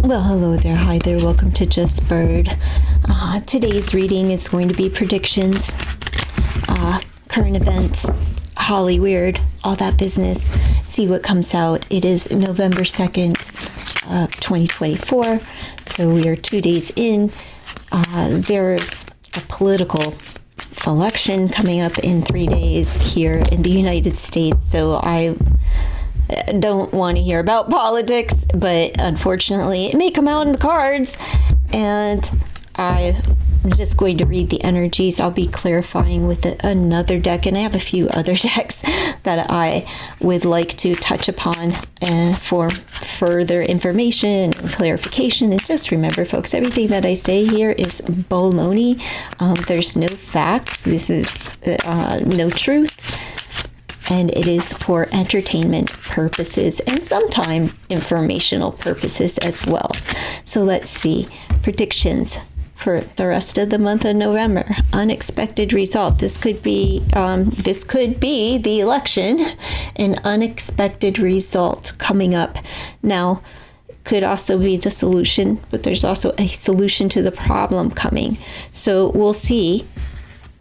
Well, hello there. Hi there. Welcome to Just Bird. Today's reading is going to be predictions, current events, Hollyweird, all that business. See what comes out. It is November 2nd, 2024. So we are 2 days in. There's a political election coming up in 3 days here in the United States. So I don't want to hear about politics, but unfortunately it may come out in the cards, and I'm just going to read the energies. I'll be clarifying with another deck, and I have a few other decks that I would like to touch upon for further information and clarification. And just remember, folks, everything that I say here is baloney. There's no facts. This is no truth. And it is for entertainment purposes and sometimes informational purposes as well. So let's see. Predictions for the rest of the month of November. Unexpected result. This could be the election. An unexpected result coming up. Now, could also be the solution, but there's also a solution to the problem coming. So we'll see.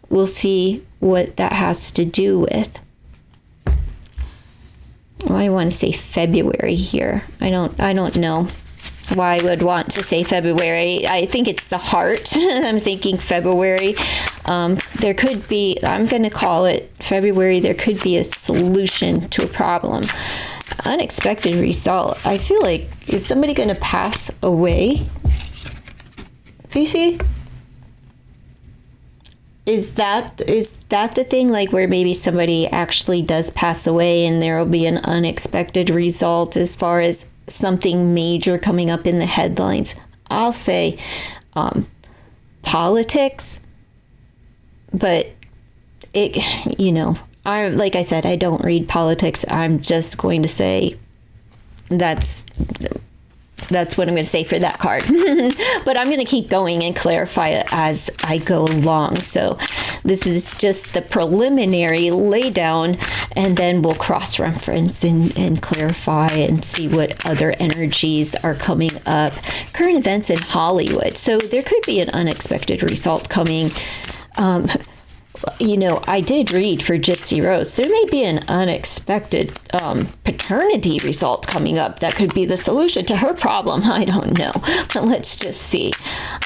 We'll see what that has to do with. Well, I want to say February here. I don't know why I would want to say February. I think it's the heart. I'm thinking February. There could be, I'm going to call it February, there could be a solution to a problem. Unexpected result. I feel like, is somebody going to pass away? BC? Is that the thing, like where maybe somebody actually does pass away and there will be an unexpected result as far as something major coming up in the headlines? I'll say politics, but like I said, I don't read politics. I'm just going to say that's what I'm going to say for that card. But I'm going to keep going and clarify it as I go along. So this is just the preliminary laydown, and then we'll cross-reference and clarify and see what other energies are coming up. Current events in Hollywood. So there could be an unexpected result coming. I did read for Gypsy Rose. There may be an unexpected paternity result coming up that could be the solution to her problem. I don't know. But let's just see.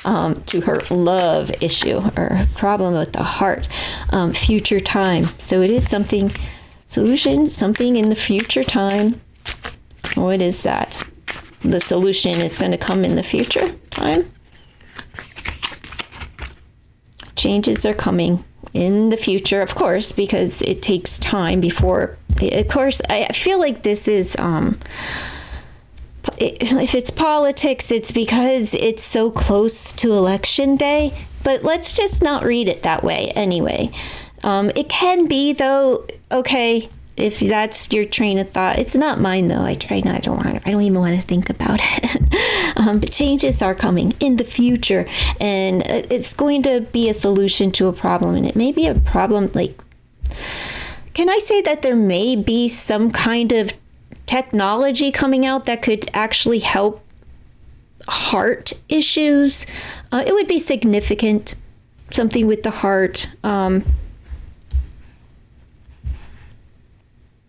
To her love issue or problem with the heart. Future time. So it is something in the future time. What is that? The solution is going to come in the future time. Changes are coming in the future, of course, because it takes time before, of course, I feel like this is, if it's politics, it's because it's so close to election day, but let's just not read it that way anyway. It can be, though, okay, if that's your train of thought. It's not mine, though. I don't even want to think about it. But changes are coming in the future, and it's going to be a solution to a problem. And it may be a problem, like, can I say that there may be some kind of technology coming out that could actually help heart issues? It would be significant, something with the heart.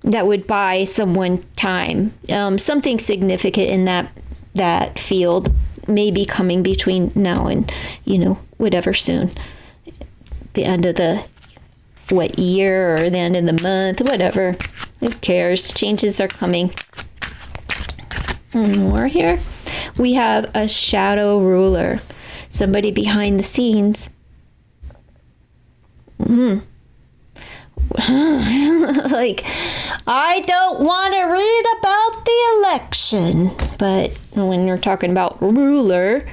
That would buy someone time. Something significant in that field may be coming between now and, whatever soon. The end of the, year or the end of the month, whatever. Who cares? Changes are coming. More here. We have a shadow ruler. Somebody behind the scenes. Like, I don't want to read about the election, but when you're talking about ruler,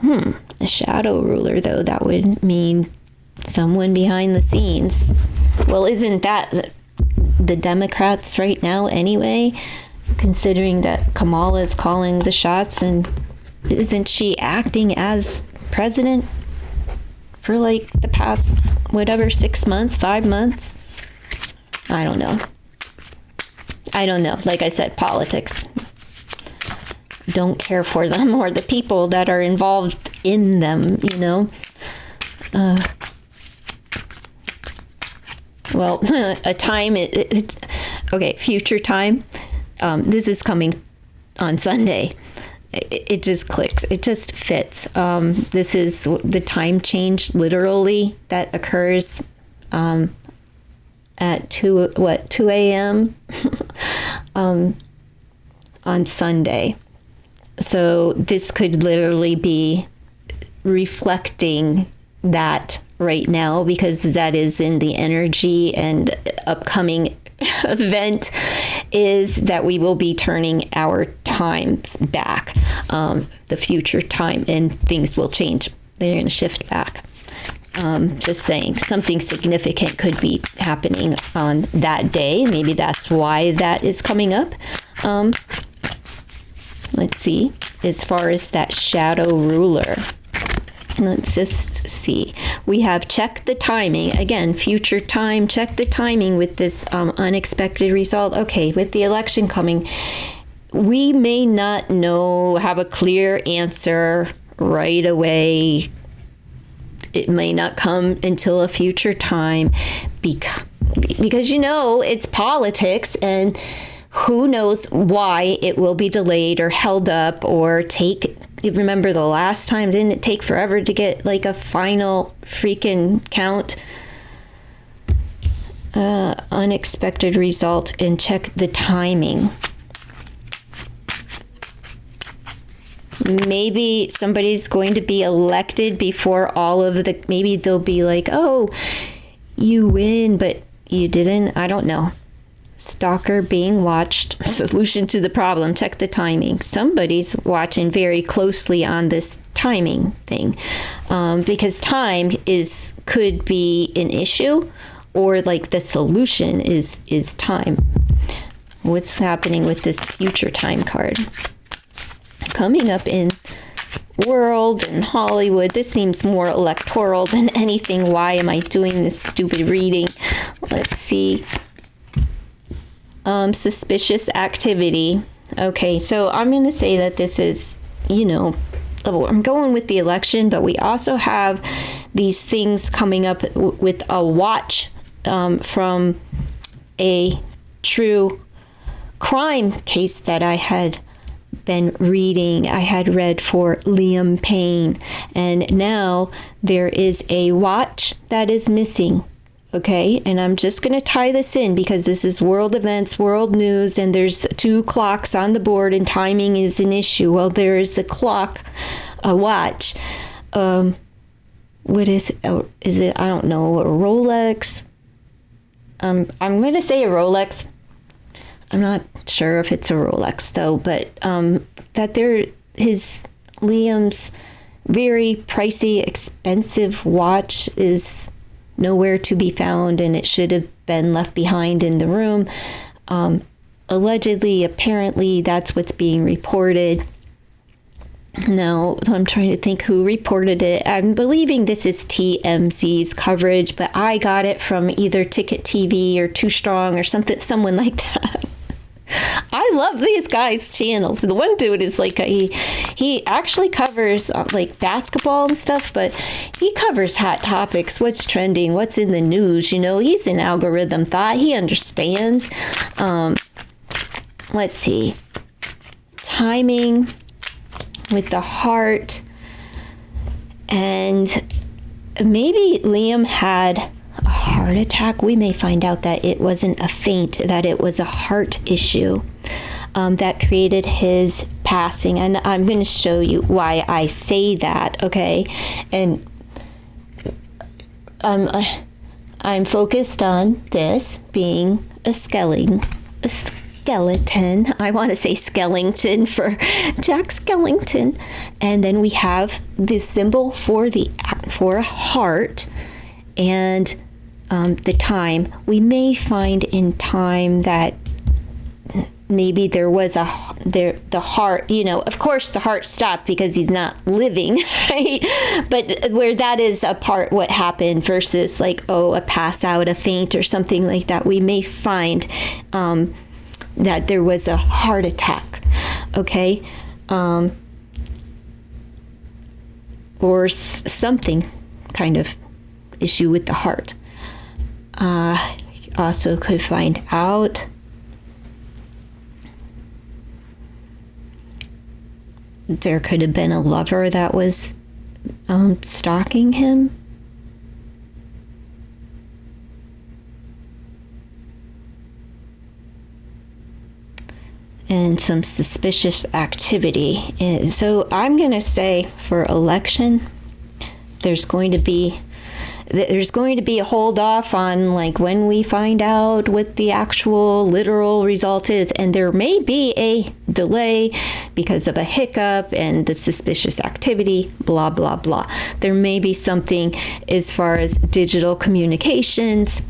a shadow ruler, though, that would mean someone behind the scenes. Well, isn't that the Democrats right now anyway, considering that Kamala is calling the shots, and isn't she acting as president for like the past, 6 months, 5 months? I don't know. Like I said, politics. don't care for them or the people that are involved in them, you know. Well, a time, it's okay, future time. This is coming on Sunday. It just clicks. It just fits. This is the time change, literally, that occurs at 2 a.m. On Sunday. So this could literally be reflecting that right now, because that is in the energy, and upcoming event is that we will be turning our times back, the future time, and things will change. They're going to shift back. Just saying, something significant could be happening on that day. Maybe that's why that is coming up. Let's see, as far as that shadow ruler. Let's just see. We have check the timing. Again, future time, check the timing with this unexpected result. Okay, with the election coming, we may not have a clear answer right away. It may not come until a future time because it's politics, and who knows why it will be delayed or held up or remember the last time, didn't it take forever to get like a final freaking count? Unexpected result, and check the timing. Maybe somebody's going to be elected before maybe they'll be like, oh, you win, but you didn't. I don't know. Stalker being watched. Solution to the problem. Check the timing. Somebody's watching very closely on this timing thing, because time could be an issue, or like the solution is time. What's happening with this future time card? Coming up in world and Hollywood. This seems more electoral than anything. Why am I doing this stupid reading? Let's see. Suspicious activity. Okay, so I'm going to say that this is, I'm going with the election, but we also have these things coming up with a watch from a true crime case that I had been reading. I had read for Liam Payne, and now there is a watch that is missing. Okay, and I'm just going to tie this in because this is world events, world news, and there's 2 clocks on the board, and timing is an issue. Well, there is a watch. What is it? Oh, is it? I don't know. A Rolex. I'm going to say a Rolex. I'm not sure if it's a Rolex though, but that Liam's very pricey, expensive watch is nowhere to be found, and it should have been left behind in the room. Allegedly, apparently, that's what's being reported. Now, I'm trying to think who reported it. I'm believing this is TMZ's coverage, but I got it from either Ticket TV or Too Strong or someone like that. I love these guys' channels. The one dude is like he actually covers like basketball and stuff, but he covers hot topics, what's trending, what's in the news. He's an algorithm thought. He understands. Let's see. Timing with the heart, and maybe Liam had a heart attack. We may find out that it wasn't a faint, that it was a heart issue that created his passing. And I'm going to show you why I say that, okay? And I'm focused on this being a skeleton. I want to say Skellington for Jack Skellington. And then we have the symbol for a heart, and the time. We may find in time that maybe there was the heart, of course the heart stopped because he's not living, right? But where that is a part what happened versus like, a pass out, a faint or something like that, we may find that there was a heart attack. Okay. or something kind of issue with the heart. Also could find out there could have been a lover that was stalking him. And some suspicious activity. So I'm going to say for election, there's going to be a hold off on like when we find out what the actual literal result is, and there may be a delay because of a hiccup and the suspicious activity, blah blah blah. There may be something as far as digital communications,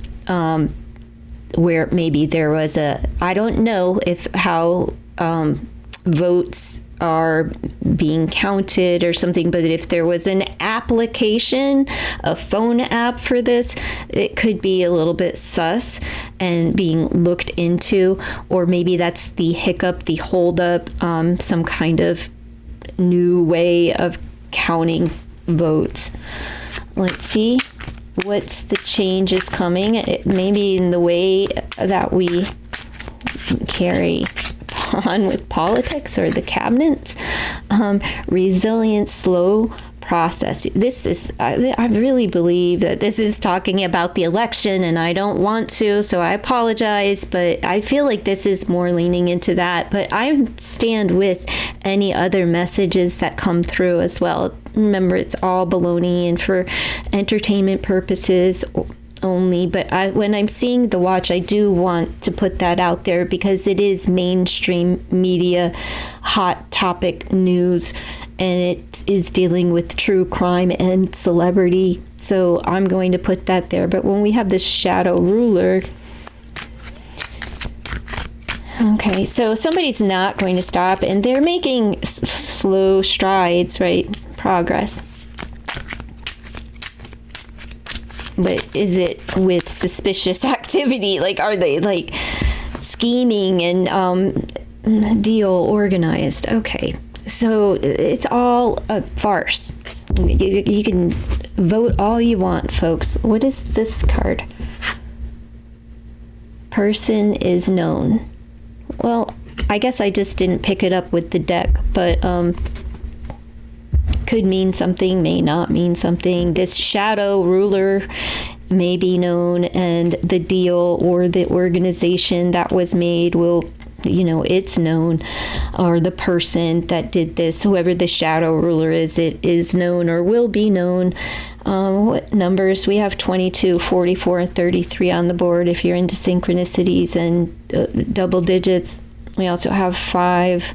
where maybe there was I don't know if how votes are being counted or something, but if there was an application, a phone app for this, it could be a little bit sus and being looked into, or maybe that's the hiccup, the holdup, some kind of new way of counting votes. Let's see. What's the changes coming? Maybe in the way that we carry on with politics or the cabinets. Resilient, slow process. This is, I really believe that this is talking about the election, and I don't want to, so I apologize, but I feel like this is more leaning into that. But I stand with any other messages that come through as well. Remember, it's all baloney and for entertainment purposes only, but when I'm seeing the watch, I do want to put that out there because it is mainstream media, hot topic news, and it is dealing with true crime and celebrity. So I'm going to put that there. But when we have this shadow ruler, okay, so somebody's not going to stop, and they're making slow strides, right? Progress. But is it with suspicious activity? Like, are they like scheming and deal organized? Okay, so it's all a farce. You can vote all you want, folks. What is this card? Person is known. Well, I guess I just didn't pick it up with the deck, but could mean something, may not mean something. This shadow ruler may be known, and the deal or the organization that was made will, it's known, or the person that did this, whoever the shadow ruler is, it is known or will be known. What numbers? We have 22, 44, and 33 on the board if you're into synchronicities and double digits. We also have 5.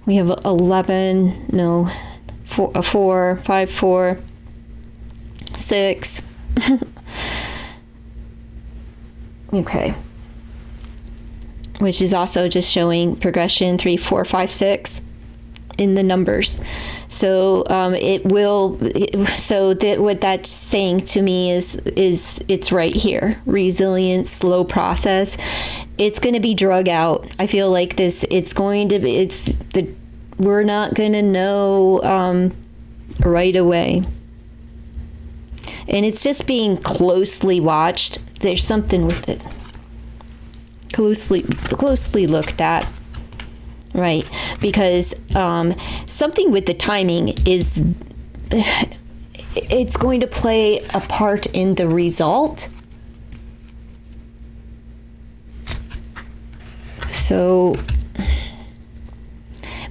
We have 11. No. 4, 5, 4, 6. Okay. Which is also just showing progression 3, 4, 5, 6 in the numbers. So what that's saying to me is it's right here. Resilient, slow process. It's going to be drug out. I feel like this. We're not going to know right away. And it's just being closely watched. There's something with it. Closely looked at. Right. Because something with the timing is, it's going to play a part in the result. So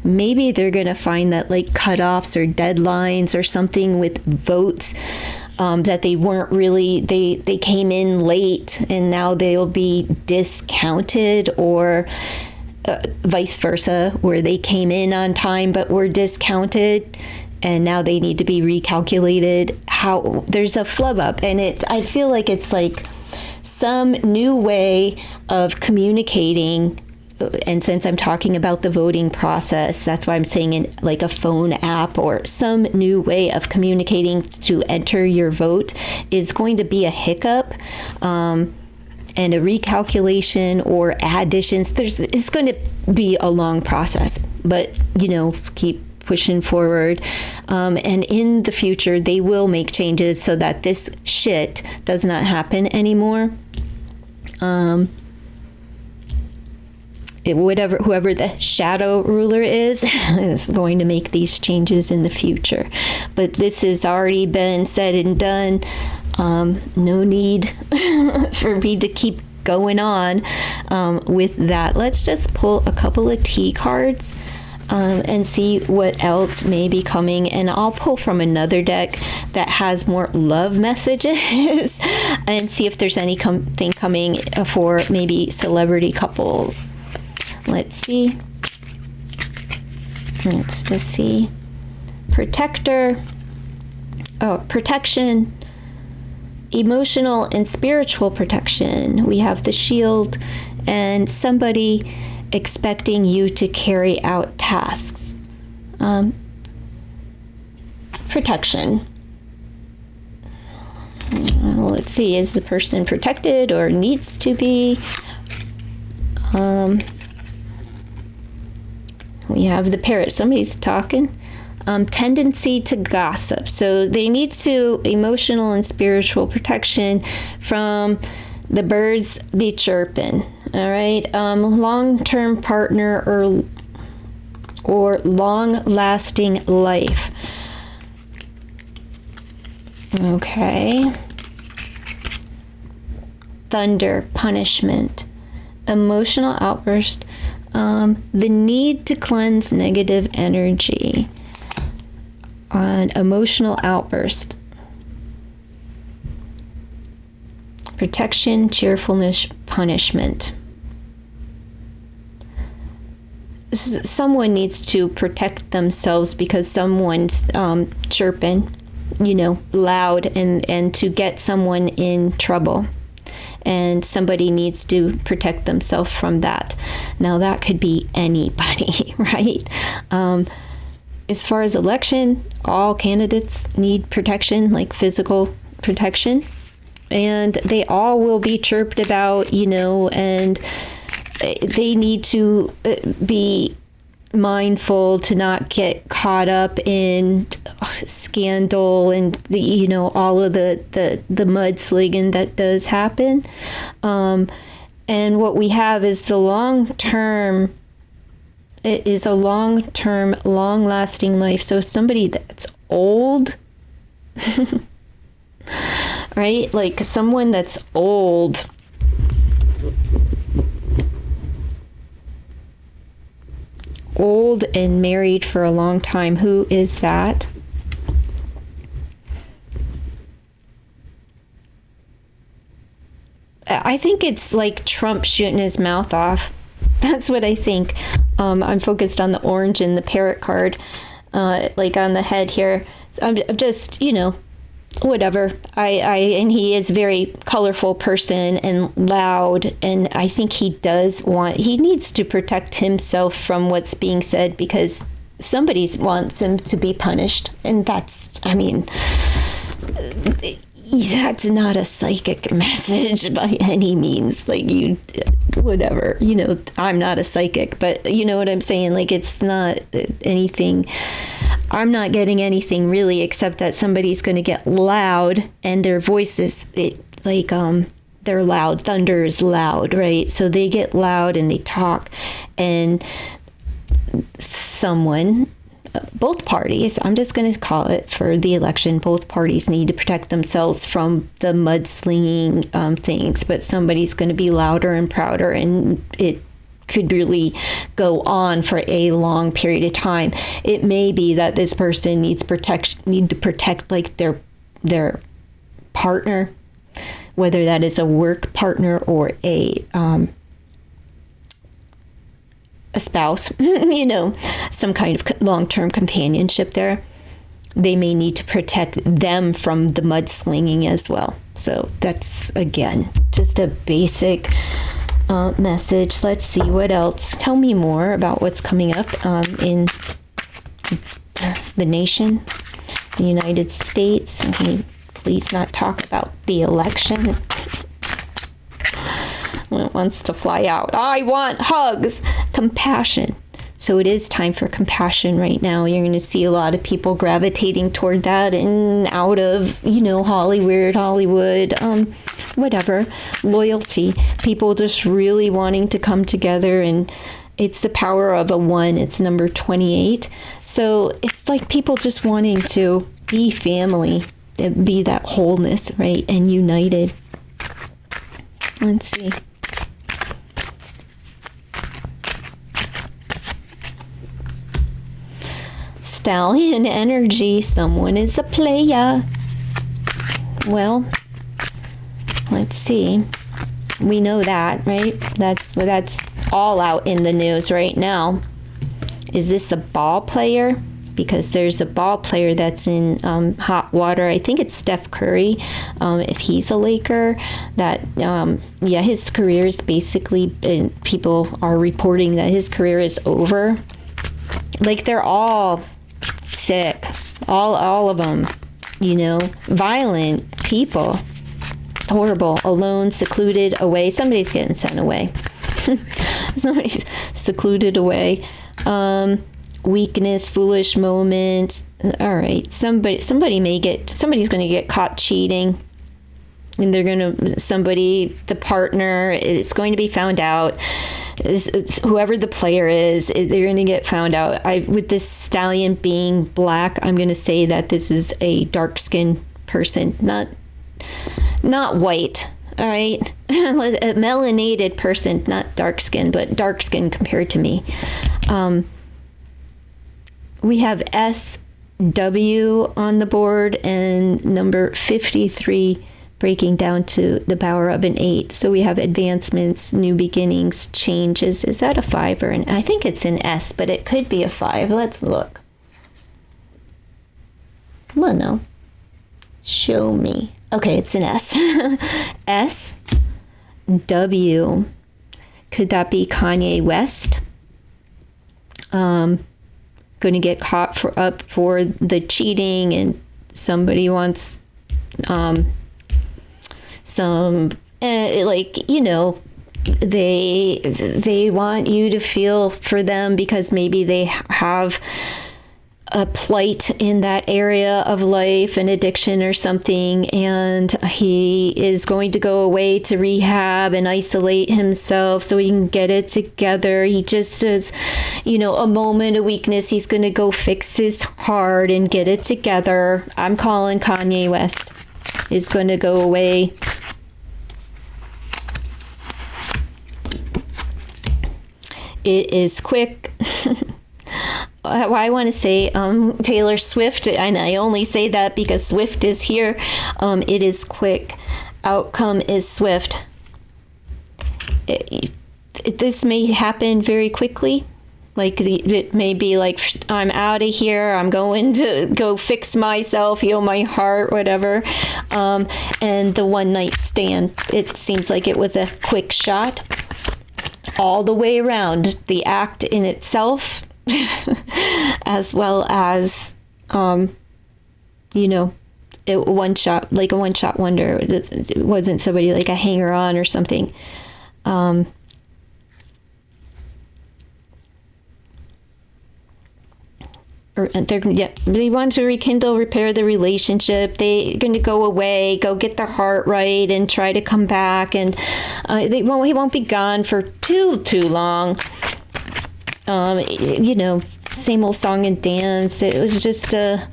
maybe they're going to find that like cutoffs or deadlines or something with votes, that they weren't really, they came in late and now they'll be discounted, or vice versa, where they came in on time but were discounted and now they need to be recalculated. How there's a flub up, and I feel like it's like some new way of communicating. And since I'm talking about the voting process, that's why I'm saying in like a phone app or some new way of communicating to enter your vote is going to be a hiccup, and a recalculation or additions. It's going to be a long process. but, keep pushing forward. And in the future, they will make changes so that this shit does not happen anymore. Whoever the shadow ruler is going to make these changes in the future. But this has already been said and done. No need for me to keep going on with that. Let's just pull a couple of T cards and see what else may be coming. And I'll pull from another deck that has more love messages and see if there's anything coming for maybe celebrity couples. Let's see. Let's just see. Protection, emotional and spiritual protection. We have the shield and somebody expecting you to carry out tasks. Protection. Let's see, is the person protected or needs to be? We have the parrot. Somebody's talking. Tendency to gossip. So they need to emotional and spiritual protection from the birds be chirping. All right. Long-term partner or long-lasting life. Okay. Thunder, punishment, emotional outburst. The need to cleanse negative energy. On emotional outburst. Protection, cheerfulness, punishment. Someone needs to protect themselves because someone's chirping, loud, and to get someone in trouble. And somebody needs to protect themselves from that. Now, that could be anybody, right? As far as election, all candidates need protection, like physical protection. And they all will be chirped about, and they need to be mindful to not get caught up in scandal and all of the mudslinging that does happen. And what we have is the long-term. It is a long-term, long-lasting life. So somebody that's old, right? Like someone that's old. Old and married for a long time. Who is that? I think it's like Trump shooting his mouth off. That's what I think. I'm focused on the orange and the parrot card, like on the head here. So I'm just, whatever. And he is a very colorful person and loud. And I think he needs to protect himself from what's being said because somebody wants him to be punished. And that's not a psychic message by any means. Like whatever, I'm not a psychic, but you know what I'm saying? Like it's not anything. I'm not getting anything really except that somebody's going to get loud and their voices, they're loud. Thunder is loud, right? So they get loud and they talk and both parties, I'm just going to call it for the election, both parties need to protect themselves from the mudslinging things, but somebody's going to be louder and prouder, and it could really go on for a long period of time. It may be that this person need to protect like their partner, whether that is a work partner or a spouse, some kind of long-term companionship there. They may need to protect them from the mudslinging as well. So that's, again, just a basic message. Let's see what else. Tell me more about what's coming up in the nation, the United States. Can you please not talk about the election? It wants to fly out. I want hugs. Compassion. So it is time for compassion right now. You're going to see a lot of people gravitating toward that and out of, Hollywood, whatever, loyalty. People just really wanting to come together, and it's the power of a 1. It's number 28. So it's like people just wanting to be family, be that wholeness, right? And united. Let's see. Stallion energy. Someone is a player. Well, let's see. We know that, right? That's all out in the news right now. Is this a ball player? Because there's a ball player that's in hot water. I think it's Steph Curry. If he's a Laker, that his career is basically. People are reporting that his career is over. Like, they're all sick, all of them. Violent people, horrible, alone, secluded, away. Somebody's getting sent away. Somebody's secluded away. Weakness, foolish moment. All right, somebody's going to get caught cheating, and the partner is going to be found out. It's whoever the player is, they're going to get found out. With this stallion being black, I'm going to say that this is a dark-skinned person, not white. All right, a melanated person, not dark-skinned, but dark-skinned compared to me. We have SW on the board and number 53 breaking down to the power of an 8. So we have advancements, new beginnings, changes. Is that a 5 or an? I think it's an S, but it could be a 5. Let's look. Come on now. Show me. Okay, it's an S. S, W. Could that be Kanye West? Going to get caught for the cheating, and somebody wants they want you to feel for them because maybe they have a plight in that area of life, an addiction or something, and he is going to go away to rehab and isolate himself so he can get it together. He just is, a moment of weakness. He's going to go fix his heart and get it together. I'm calling Kanye West is going to go away. It is quick. I want to say Taylor Swift, and I only say that because Swift is here. It is quick. Outcome is swift. This may happen very quickly. Like it may be like, I'm out of here. I'm going to go fix myself, heal my heart, whatever. And the one night stand, it seems like it was a quick shot all the way around. The act in itself, as well as, one shot, like a one-shot wonder. It wasn't somebody like a hanger-on or something. They want to rekindle, repair the relationship. They're going to go away, go get their heart right, and try to come back. And he won't be gone for too long. Same old song and dance. It was just I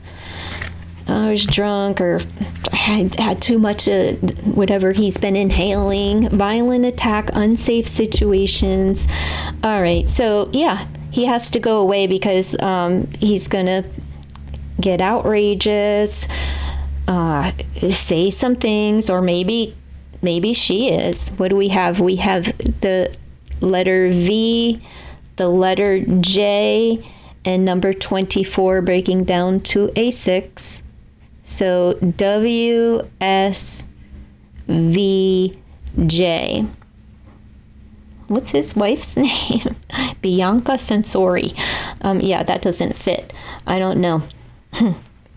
was drunk, or I had too much whatever he's been inhaling. Violent attack, unsafe situations. All right, so yeah. He has to go away because he's going to get outrageous, say some things, or maybe she is. What do we have? We have the letter V, the letter J, and number 24 breaking down to a 6. So W, S, V, J. What's his wife's name? Bianca Sensori. That doesn't fit. I don't know.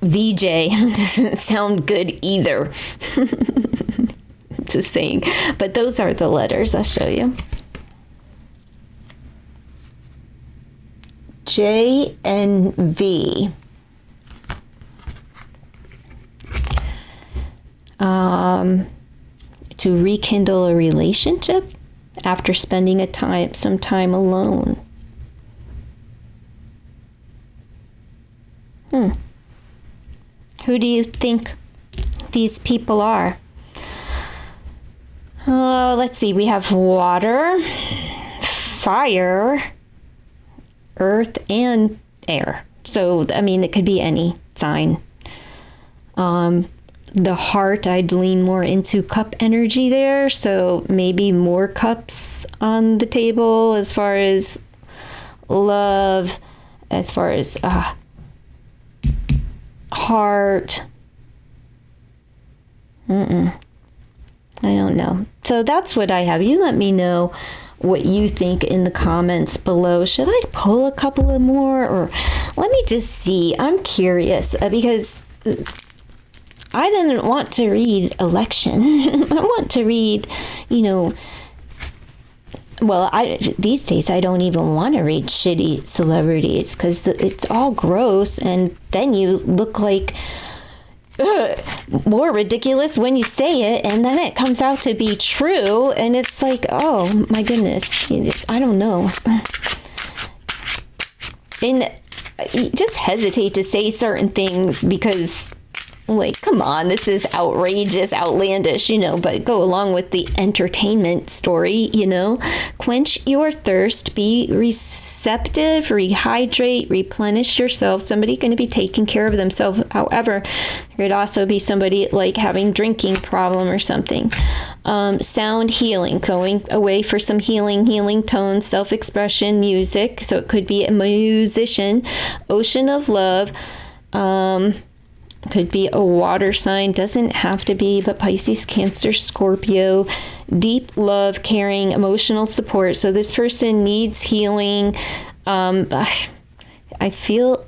VJ doesn't sound good either. Just saying. But those are the letters. I'll show you. J and V. To rekindle a relationship after spending some time alone. Who do you think these people are? Let's see. We have water, fire, earth, and air. So, I mean, it could be any sign. The heart, I'd lean more into cup energy there. So maybe more cups on the table as far as love, as far as heart. I don't know. So that's what I have. You let me know what you think in the comments below. Should I pull a couple of more, or let me just see? I'm curious because I didn't want to read election. I want to read, these days I don't even want to read shitty celebrities because it's all gross, and then you look like more ridiculous when you say it, and then it comes out to be true, and it's like, oh my goodness, I don't know. And you just hesitate to say certain things because, like, come on, this is outrageous, outlandish, but go along with the entertainment story, Quench your thirst, be receptive, rehydrate, replenish yourself. Somebody going to be taking care of themselves. However, there could also be somebody like having drinking problem or something. Sound healing, going away for some healing tones, self-expression, music. So it could be a musician. Ocean of love. Could be a water sign, doesn't have to be, but Pisces, Cancer, Scorpio. Deep love, caring, emotional support. So this person needs healing. I feel,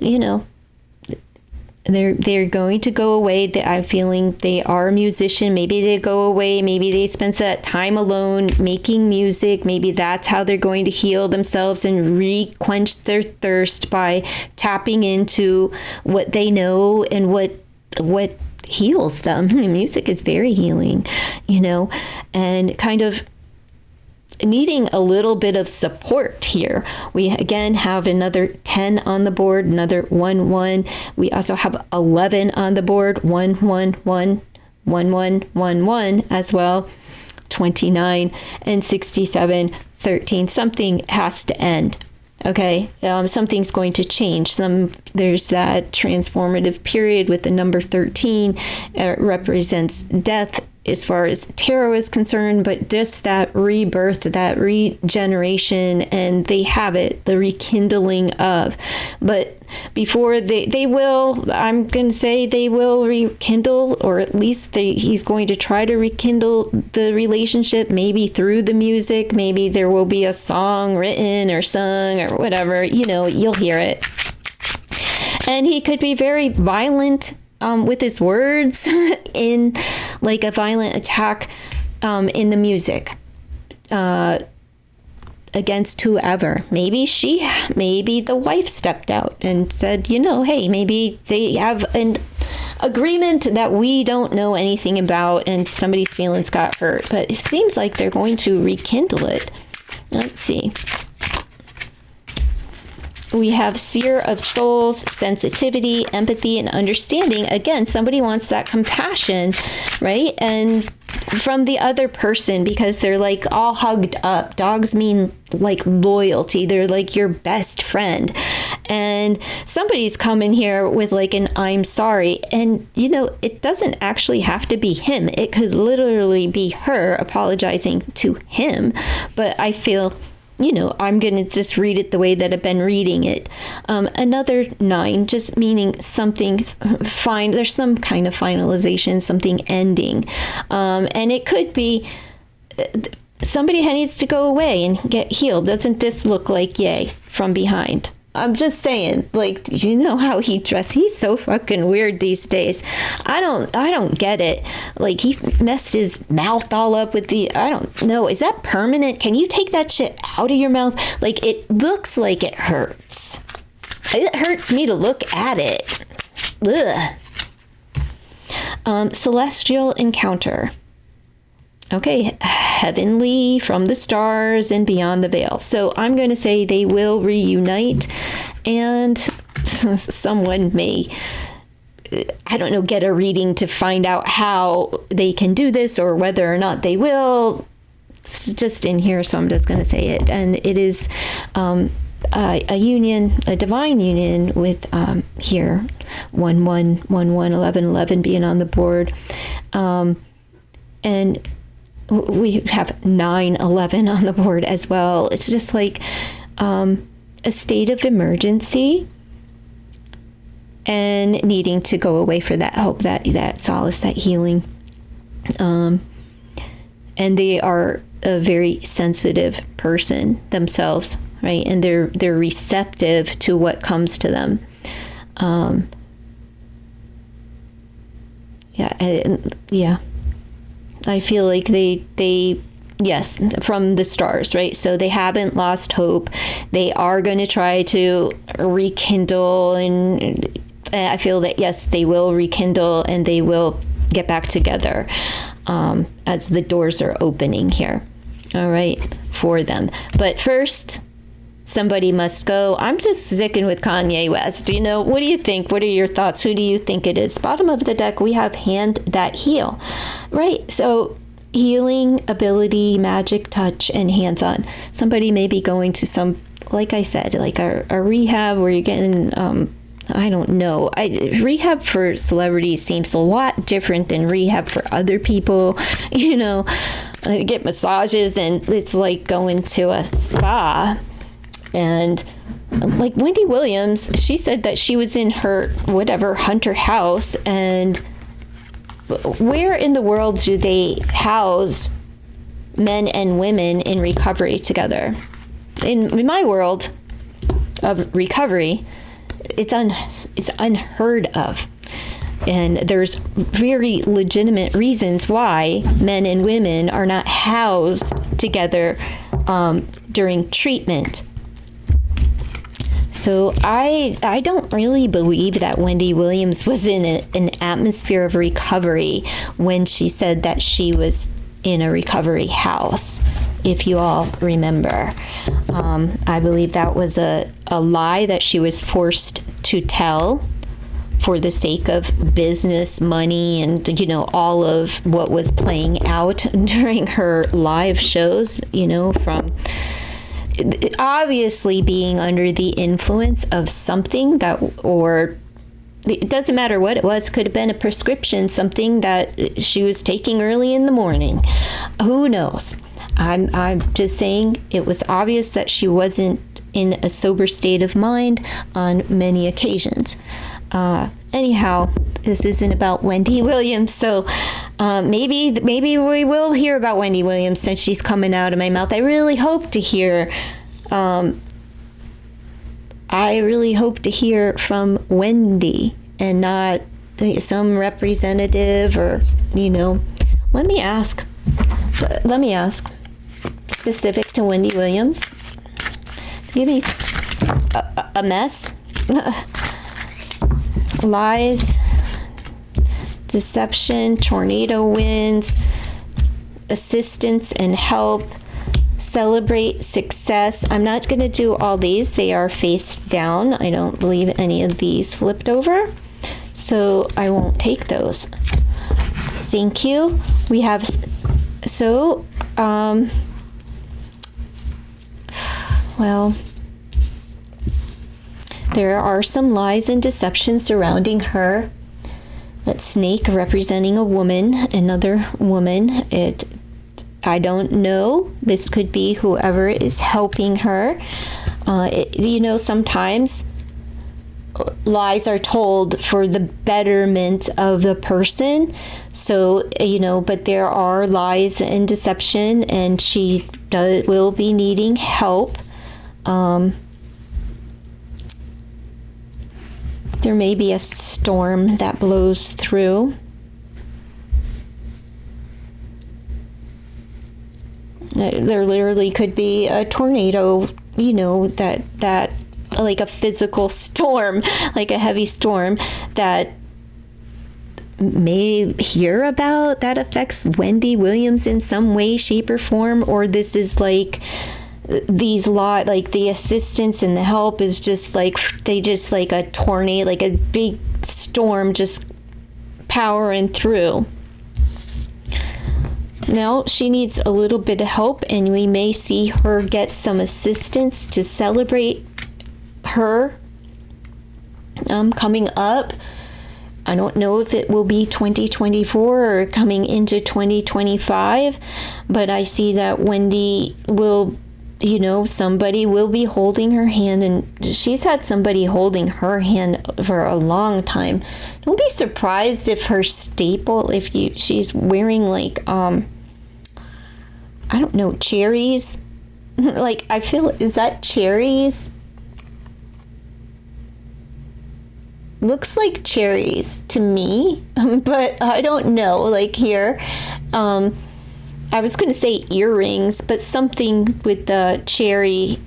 they're going to go away. I'm feeling they are a musician. Maybe they go away. Maybe they spend that time alone making music. Maybe that's how they're going to heal themselves and quench their thirst by tapping into what they know and what heals them. Music is very healing, and kind of needing a little bit of support here. We again have another 10 on the board, another 1 1. We also have 11 on the board, 1 1 1 1 1 1 1 as well. 29 and 67, 13. Something has to end. Okay, something's going to change. There's that transformative period with the number 13. It represents death as far as tarot is concerned, but just that rebirth, that regeneration, and they have it, the rekindling of. But before they will, I'm going to say they will rekindle, or at least he's going to try to rekindle the relationship, maybe through the music. Maybe there will be a song written or sung or whatever, you'll hear it. And he could be very violent with his words in like a violent attack in the music against whoever. Maybe the wife stepped out and said, hey, maybe they have an agreement that we don't know anything about and somebody's feelings got hurt. But it seems like they're going to rekindle it. Let's see. We have Seer of Souls, sensitivity, empathy, and understanding. Again, somebody wants that compassion, right? And from the other person, because they're like all hugged up. Dogs mean like loyalty. They're like your best friend. And somebody's coming here with like an I'm sorry. And, it doesn't actually have to be him. It could literally be her apologizing to him. But I feel, I'm going to just read it the way that I've been reading it. Another 9, just meaning something fine. There's some kind of finalization, something ending. And it could be somebody needs to go away and get healed. Doesn't this look like Ye from behind? I'm just saying, like, how he dressed? He's so fucking weird these days. I don't get it. Like, he messed his mouth all up with I don't know. Is that permanent? Can you take that shit out of your mouth? Like, it looks like it hurts. It hurts me to look at it. Ugh. Celestial encounter. Okay, heavenly, from the stars and beyond the veil. So I'm going to say they will reunite, and someone may, I don't know, get a reading to find out how they can do this or whether or not they will. It's just in here, so I'm just going to say it. And it is a union, a divine union with here 1 1 1 1 11 11 being on the board, and we have 9 11 on the board as well. It's just like a state of emergency and needing to go away for that hope, that solace, that healing. And they are a very sensitive person themselves, right? And they're receptive to what comes to them. Yeah. I feel like they yes, from the stars, right? So they haven't lost hope. They are going to try to rekindle, and I feel that, yes, they will rekindle and they will get back together as the doors are opening here, all right, for them. But first, somebody must go. I'm just sticking with Kanye West. You know, what do you think? What are your thoughts? Who do you think it is? Bottom of the deck, we have hand that heal, right? So healing ability, magic touch, and hands-on. Somebody may be going to some, like I said, like a rehab where you're getting, I don't know. Rehab for celebrities seems a lot different than rehab for other people. You know, I get massages and it's like going to a spa. And like Wendy Williams, she said that she was in her Hunter house, and where in the world do they house men and women in recovery together? In my world of recovery, it's unheard of. And there's very legitimate reasons why men and women are not housed together during treatment. So I don't really believe that Wendy Williams was in an atmosphere of recovery when she said that she was in a recovery house, if you all remember. I believe that was a lie that she was forced to tell for the sake of business, money, and, you know, all of what was playing out during her live shows, you know, from obviously being under the influence of something that, or it doesn't matter what it was, could have been a prescription, something that she was taking early in the morning. Who knows? I'm just saying it was obvious that she wasn't in a sober state of mind on many occasions. Anyhow, this isn't about Wendy Williams, so maybe we will hear about Wendy Williams since she's coming out of my mouth. I really hope to hear from Wendy and not some representative, or, you know, let me ask specific to Wendy Williams. Give me a mess. Lies, deception, tornado winds, assistance and help, celebrate success. I'm not going to do all these. They are face down. I don't believe any of these flipped over, so I won't take those. Thank you. We have, so, well, there are some lies and deception surrounding her. That snake representing a woman, another woman. I don't know. This could be whoever is helping her. You know, sometimes lies are told for the betterment of the person. So, you know, but there are lies and deception, and she will be needing help. There may be a storm that blows through. There literally could be a tornado, you know, that like a physical storm, like a heavy storm that may hear about that affects Wendy Williams in some way, shape, or form, or this is like like the assistance and the help is just like they just like a tornado, like a big storm just powering through. Now she needs a little bit of help, and we may see her get some assistance to celebrate her coming up. I don't know if it will be 2024 or coming into 2025, but I see that Wendy will, somebody will be holding her hand, and she's had somebody holding her hand for a long time. Don't be surprised if her staple, she's wearing like, I don't know, cherries. Like, I feel, is that cherries? Looks like cherries to me, but I don't know. Like here, I was going to say earrings, but something with the cherry.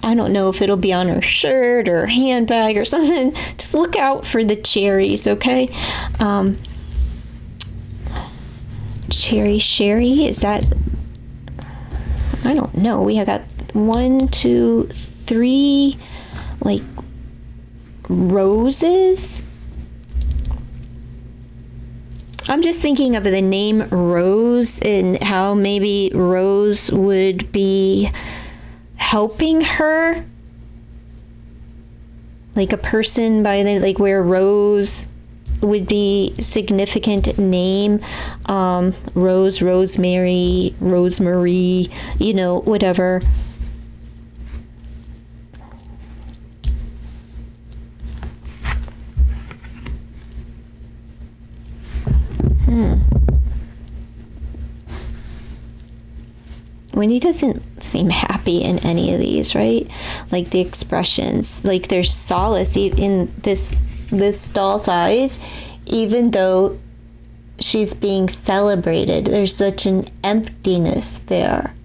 I don't know if it'll be on her shirt or handbag or something. Just look out for the cherries, okay? Sherry, is that? I don't know. We have got 1, 2, 3, like, roses. I'm just thinking of the name Rose and how maybe Rose would be helping her, like a person by the, like, where Rose would be significant name, Rose, Rosemary, whatever. Wendy doesn't seem happy in any of these, right? Like the expressions, like there's solace in this doll's eyes, even though she's being celebrated. There's such an emptiness there.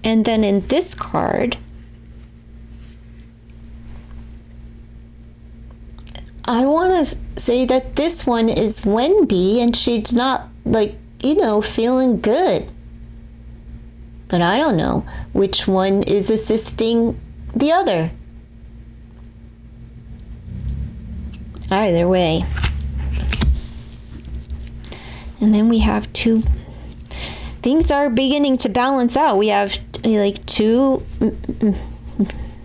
And then in this card, I want to say that this one is Wendy, and she's not, like, feeling good. But I don't know which one is assisting the other. Either way. And then we have two. Things are beginning to balance out. We have like two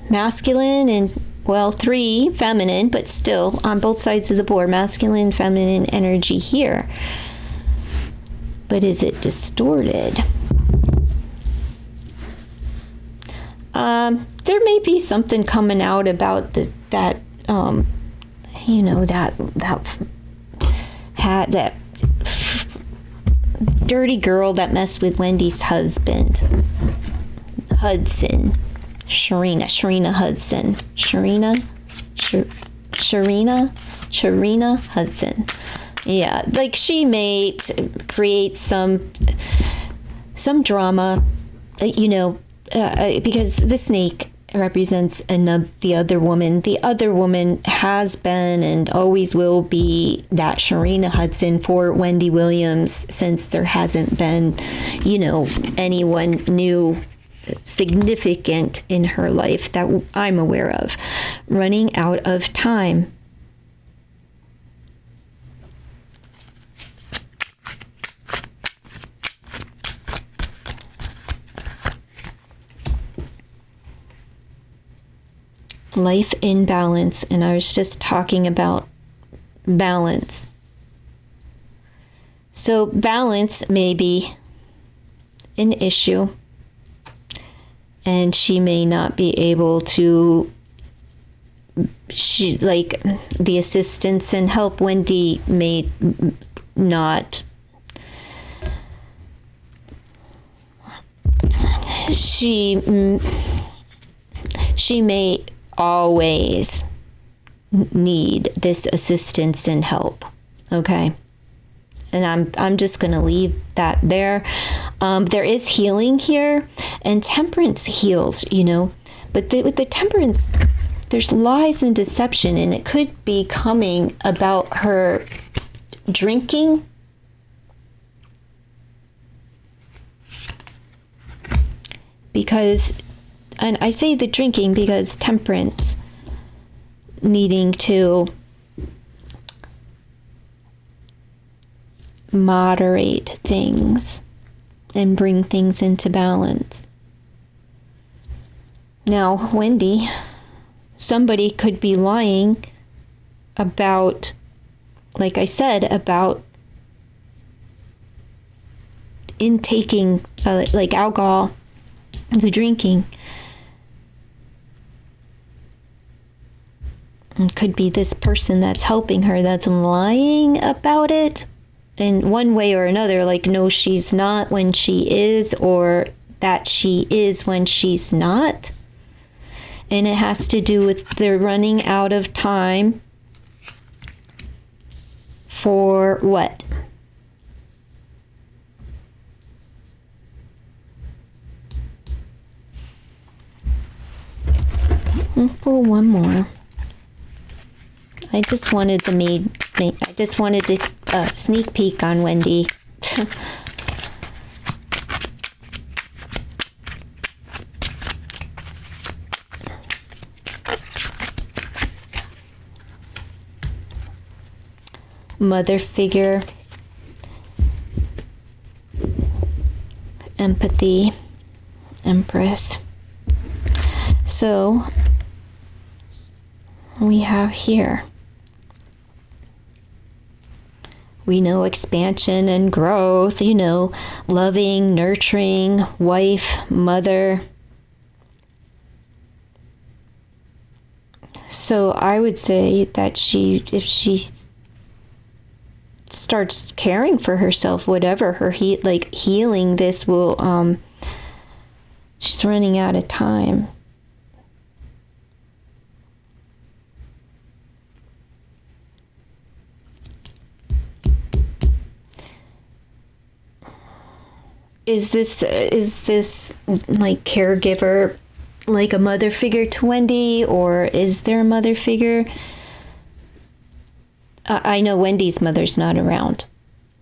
masculine and, well, 3 feminine, but still on both sides of the board, masculine, feminine energy here. But is it distorted? There may be something coming out about that dirty girl that messed with Wendy's husband, Hudson. Sharina Hudson. Sharina Hudson. Yeah, like she may create some drama, because the snake represents the other woman. The other woman has been and always will be that Sharina Hudson for Wendy Williams, since there hasn't been, anyone new significant in her life that I'm aware of. Running out of time. Life in balance, and I was just talking about balance. So balance may be an issue, and she may not be able to, like the assistance and help Wendy may not. She may always need this assistance and help, okay? And I'm just going to leave that there. There is healing here, and temperance heals, But with the temperance, there's lies and deception, and it could be coming about her drinking. Because, and I say the drinking because temperance, needing to moderate things and bring things into balance. Now, Wendy, somebody could be lying about, like I said, about intaking like alcohol, the drinking. It could be this person that's helping her that's lying about it in one way or another, like no, she's not when she is, or that she is when she's not. And it has to do with they're running out of time for what? Let's pull one more. I just wanted to sneak peek on Wendy. Mother figure, empathy, Empress. So we have here, we know expansion and growth, loving, nurturing, wife, mother. So I would say that if she starts caring for herself, whatever her healing, this will, she's running out of time. Is this like caregiver, like a mother figure to Wendy, or is there a mother figure? I know Wendy's mother's not around,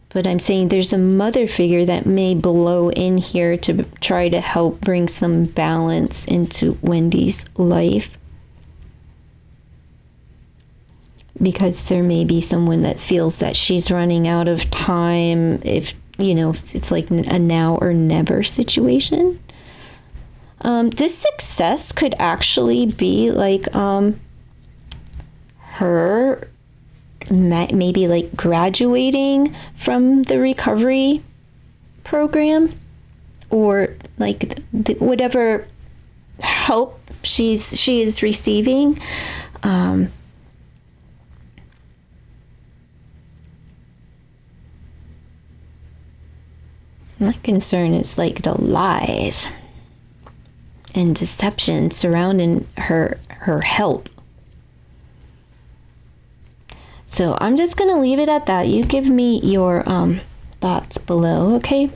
but I'm saying there's a mother figure that may blow in here to try to help bring some balance into Wendy's life. Because there may be someone that feels that she's running out of time, if it's like a now or never situation. This success could actually be like her maybe like graduating from the recovery program, or like whatever help she is receiving. My concern is like the lies and deception surrounding her help. So I'm just going to leave it at that. You give me your thoughts below, okay?